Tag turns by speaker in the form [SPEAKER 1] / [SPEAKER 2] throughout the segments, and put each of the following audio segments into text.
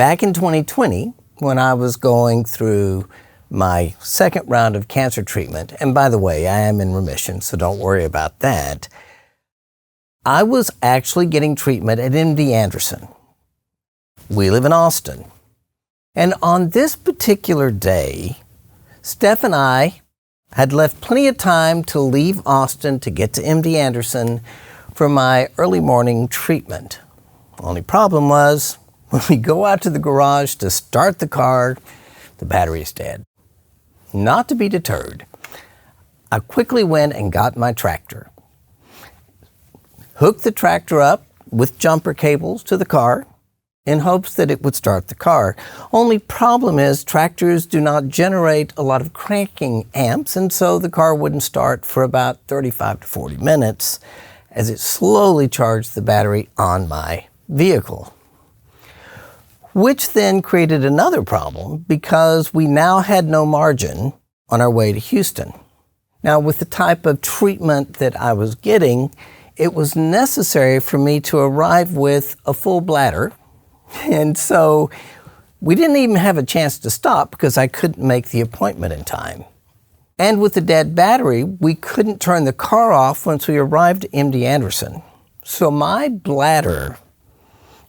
[SPEAKER 1] back in 2020, when I was going through my second round of cancer treatment, and by the way, I am in remission, so don't worry about that, I was actually getting treatment at MD Anderson. We live in Austin. And on this particular day, Steph and I had left plenty of time to leave Austin to get to MD Anderson for my early morning treatment. The only problem was, when we go out to the garage to start the car, the battery is dead. Not to be deterred, I quickly went and got my tractor. Hooked the tractor up with jumper cables to the car in hopes that it would start the car. Only problem is tractors do not generate a lot of cranking amps, and so the car wouldn't start for about 35 to 40 minutes as it slowly charged the battery on my vehicle. Which then created another problem because we now had no margin on our way to Houston. Now, with the type of treatment that I was getting, it was necessary for me to arrive with a full bladder. And so we didn't even have a chance to stop because I couldn't make the appointment in time. And with the dead battery, we couldn't turn the car off once we arrived at MD Anderson. So my bladder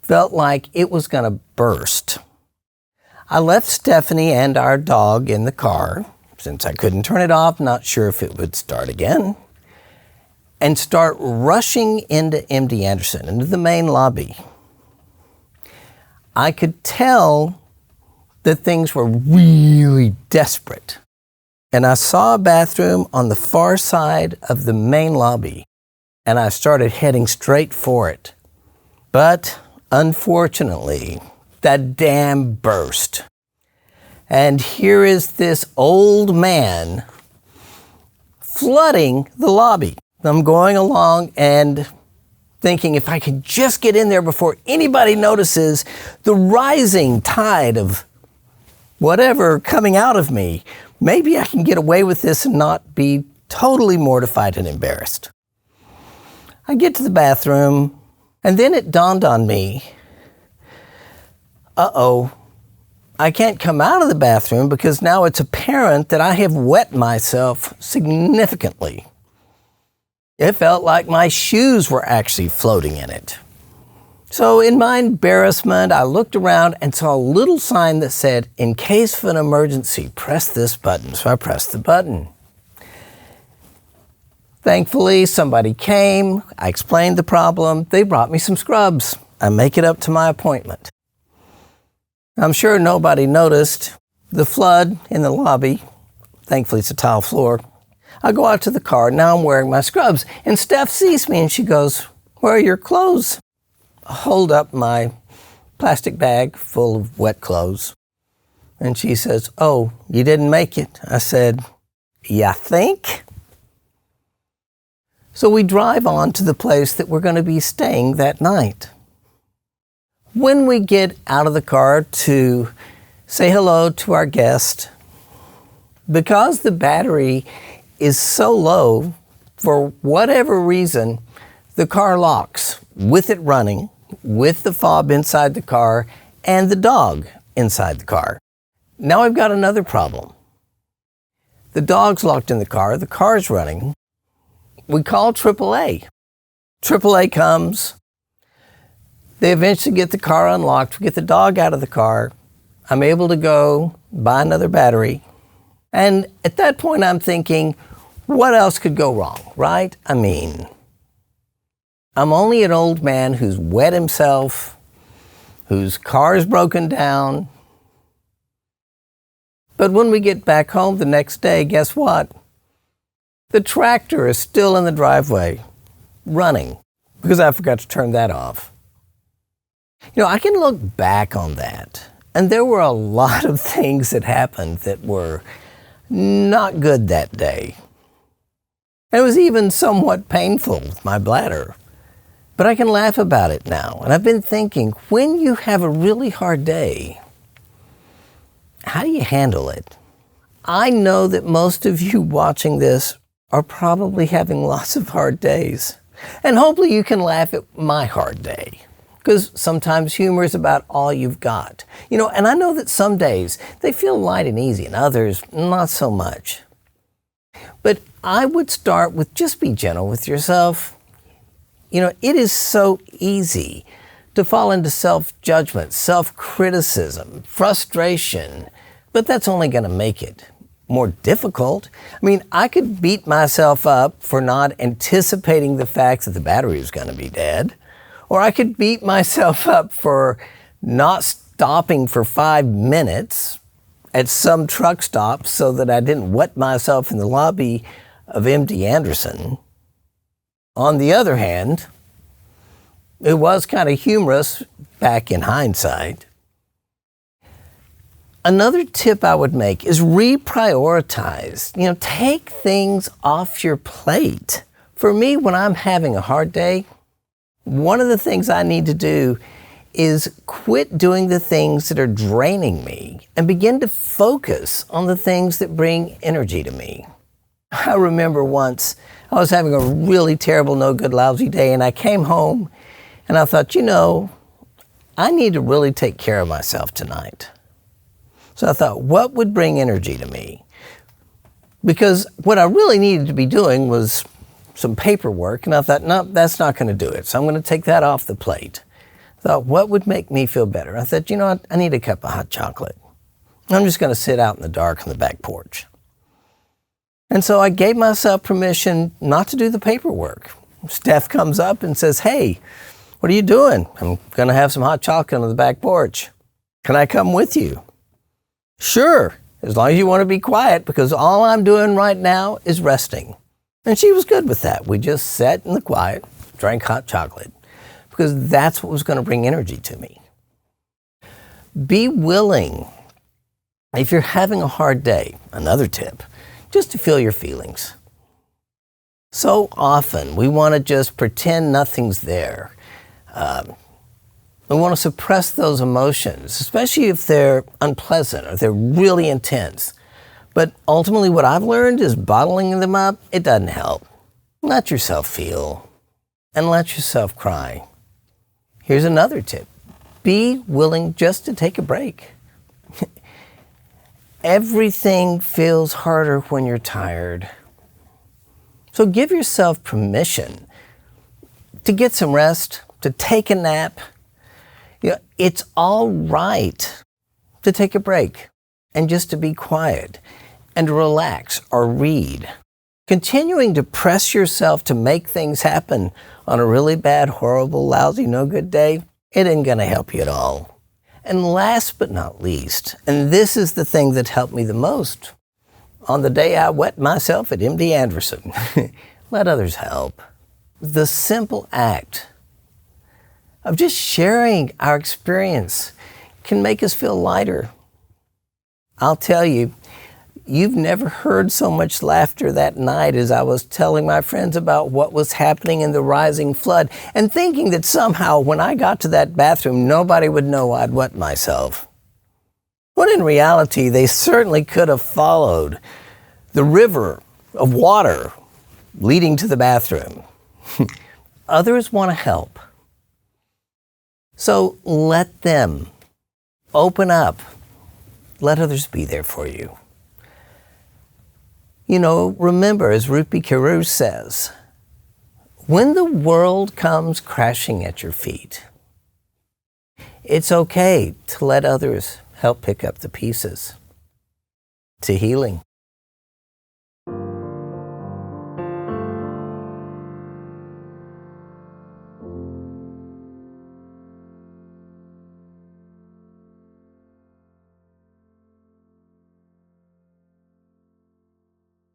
[SPEAKER 1] felt like it was going to burst. I left Stephanie and our dog in the car, since I couldn't turn it off, not sure if it would start again, and start rushing into MD Anderson, into the main lobby. I could tell that things were really desperate. And I saw a bathroom on the far side of the main lobby, and I started heading straight for it. But unfortunately, that dam burst. And here is this old man flooding the lobby. I'm going along and thinking if I could just get in there before anybody notices the rising tide of whatever coming out of me, maybe I can get away with this and not be totally mortified and embarrassed. I get to the bathroom, and then it dawned on me, I can't come out of the bathroom because now it's apparent that I have wet myself significantly. It felt like my shoes were actually floating in it. So in my embarrassment, I looked around and saw a little sign that said, "In case of an emergency, press this button." So I pressed the button. Thankfully, somebody came. I explained the problem. They brought me some scrubs. I make it up to my appointment. I'm sure nobody noticed the flood in the lobby. Thankfully, it's a tile floor. I go out to the car. Now I'm wearing my scrubs. And Steph sees me and she goes, "Where are your clothes?" I hold up my plastic bag full of wet clothes. And she says, "Oh, you didn't make it." I said, "You think?" So we drive on to the place that we're going to be staying that night. When we get out of the car to say hello to our guest, because the battery is so low, for whatever reason, the car locks with it running, with the fob inside the car and the dog inside the car. Now I've got another problem. The dog's locked in the car's running. We call AAA. AAA comes. They eventually get the car unlocked. We get the dog out of the car. I'm able to go buy another battery. And at that point, I'm thinking, what else could go wrong, right? I mean, I'm only an old man who's wet himself, whose car is broken down. But when we get back home the next day, guess what? The tractor is still in the driveway, running, because I forgot to turn that off. You know, I can look back on that, and there were a lot of things that happened that were not good that day. It was even somewhat painful with my bladder, but I can laugh about it now. And I've been thinking, when you have a really hard day, how do you handle it? I know that most of you watching this are probably having lots of hard days, and hopefully you can laugh at my hard day. because sometimes humor is about all you've got. And I know that some days they feel light and easy and others not so much. But I would start with just be gentle with yourself. It is so easy to fall into self-judgment, self-criticism, frustration, but that's only going to make it more difficult. I could beat myself up for not anticipating the fact that the battery was going to be dead, or I could beat myself up for not stopping for 5 minutes at some truck stop so that I didn't wet myself in the lobby of MD Anderson. On the other hand, it was kind of humorous back in hindsight. Another tip I would make is reprioritize. Take things off your plate. For me, when I'm having a hard day, one of the things I need to do is quit doing the things that are draining me and begin to focus on the things that bring energy to me. I remember once I was having a really terrible, no good, lousy day, and I came home and I thought, I need to really take care of myself tonight. So I thought, what would bring energy to me? Because what I really needed to be doing was some paperwork, and I thought, no, that's not going to do it. So I'm going to take that off the plate. I thought, what would make me feel better? I thought, what? I need a cup of hot chocolate. I'm just going to sit out in the dark on the back porch. And so I gave myself permission not to do the paperwork. Steph comes up and says, hey, what are you doing? I'm going to have some hot chocolate on the back porch. Can I come with you? Sure, as long as you want to be quiet, because all I'm doing right now is resting. And she was good with that. We just sat in the quiet, drank hot chocolate, because that's what was going to bring energy to me. Be willing, if you're having a hard day, another tip, just to feel your feelings. So often we want to just pretend nothing's there. We want to suppress those emotions, especially if they're unpleasant or they're really intense. But ultimately what I've learned is bottling them up, it doesn't help. Let yourself feel and let yourself cry. Here's another tip. Be willing just to take a break. Everything feels harder when you're tired. So give yourself permission to get some rest, to take a nap. It's all right to take a break and just to be quiet and to relax or read. Continuing to press yourself to make things happen on a really bad, horrible, lousy, no good day, it ain't going to help you at all. And last but not least, and this is the thing that helped me the most, on the day I wet myself at MD Anderson, let others help. The simple act of just sharing our experience can make us feel lighter. I'll tell you, you've never heard so much laughter that night as I was telling my friends about what was happening in the rising flood and thinking that somehow when I got to that bathroom, nobody would know I'd wet myself. When in reality, they certainly could have followed the river of water leading to the bathroom. Others want to help. So let them open up. Let others be there for you. Remember, as Rupi Kaur says, when the world comes crashing at your feet, it's okay to let others help pick up the pieces to healing.